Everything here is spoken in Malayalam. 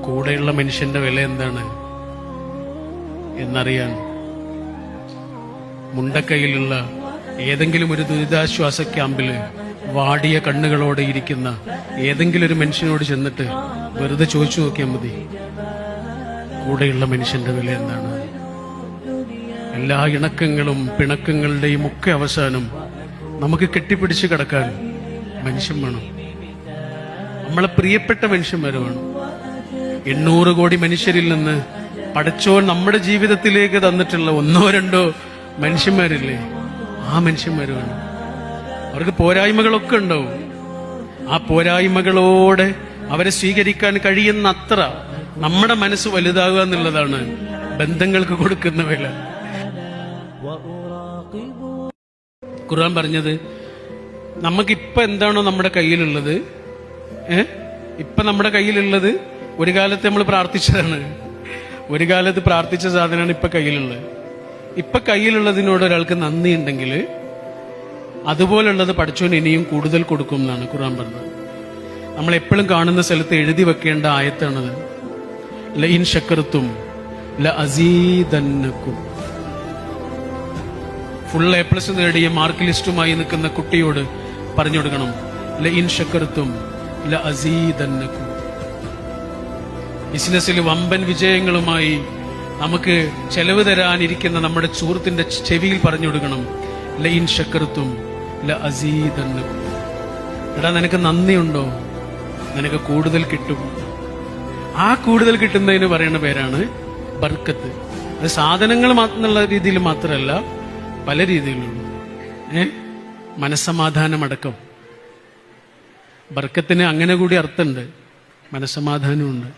കൂടെയുള്ള മനുഷ്യന്റെ വില എന്താണ് എന്നറിയാൻ മുണ്ടക്കൈയിലുള്ള ഏതെങ്കിലും ഒരു ദുരിതാശ്വാസ ക്യാമ്പില് വാടിയ കണ്ണുകളോടെ ഇരിക്കുന്ന ഏതെങ്കിലും ഒരു മനുഷ്യനോട് ചെന്നിട്ട് വെറുതെ ചോദിച്ചു നോക്കിയാൽ മതി, കൂടെയുള്ള മനുഷ്യന്റെ വില എന്താണ്. എല്ലാ ഇണക്കങ്ങളും പിണക്കങ്ങളുടെയും ഒക്കെ അവസാനം നമുക്ക് കെട്ടിപ്പിടിച്ച് കിടക്കാൻ മനുഷ്യൻ വേണം. നമ്മളെ പ്രിയപ്പെട്ട മനുഷ്യന്മാർ വേണം. 800 കോടി മനുഷ്യരിൽ നിന്ന് പടച്ചോൻ നമ്മുടെ ജീവിതത്തിലേക്ക് തന്നിട്ടുള്ള 1-2 മനുഷ്യന്മാരില്ലേ, ആ മനുഷ്യന്മാർ വേണം. അവർക്ക് പോരായ്മകളൊക്കെ ഉണ്ടാവും. ആ പോരായ്മകളോടെ അവരെ സ്വീകരിക്കാൻ കഴിയുന്ന അത്ര നമ്മുടെ മനസ്സ് വലുതാകുക എന്നുള്ളതാണ് ബന്ധങ്ങൾക്ക് കൊടുക്കുന്ന വില. ഖുർആൻ പറഞ്ഞത് നമുക്കിപ്പൊ എന്താണോ നമ്മുടെ കയ്യിലുള്ളത്, ഇപ്പൊ നമ്മുടെ കയ്യിലുള്ളത് ഒരു കാലത്ത് നമ്മൾ പ്രാർത്ഥിച്ചതാണ്, ഒരു കാലത്ത് പ്രാർത്ഥിച്ച സാധനമാണ് ഇപ്പൊ കയ്യിലുള്ളത്. ഇപ്പൊ കയ്യിലുള്ളതിനോട് ഒരാൾക്ക് നന്ദി ഉണ്ടെങ്കിൽ അതുപോലുള്ളത് പടച്ചോൻ ഇനിയും കൂടുതൽ കൊടുക്കും എന്നാണ് ഖുർആൻ പറഞ്ഞത്. നമ്മൾ എപ്പോഴും കാണുന്ന സ്ഥലത്ത് എഴുതി വെക്കേണ്ട ആയത്താണത്. ലഇൻ ശക്കർത്തും ലഅസീദന്നകും. ഫുൾ A+ നേടിയ മാർക്ക് ലിസ്റ്റുമായി നിൽക്കുന്ന കുട്ടിയോട് പറഞ്ഞു കൊടുക്കണം, ലഇൻ ശക്കർത്തും ലഅസീദന്നകും. ബിസിനസ്സിൽ വമ്പൻ വിജയങ്ങളുമായി നമുക്ക് ചെലവ് തരാനിരിക്കുന്ന നമ്മുടെ സുഹൃത്തിന്റെ ചെവിയിൽ പറഞ്ഞു കൊടുക്കണം, ലഇൻ ശക്കർത്തും ലഅസീദന്നകും. എടാ, നിനക്ക് നന്ദിയുണ്ടോ, നിനക്ക് കൂടുതൽ കിട്ടും. ആ കൂടുതൽ കിട്ടുന്നതിന് പറയുന്ന പേരാണ് ബർക്കത്ത്. അത് സാധനങ്ങൾ എന്നുള്ള രീതിയിൽ മാത്രമല്ല, പല രീതിയിലുള്ളൂ. മനസ്സമാധാനമടക്കം. ബർക്കത്തിന് അങ്ങനെ കൂടി അർത്ഥമുണ്ട്, മനസ്സമാധാനമുണ്ട്.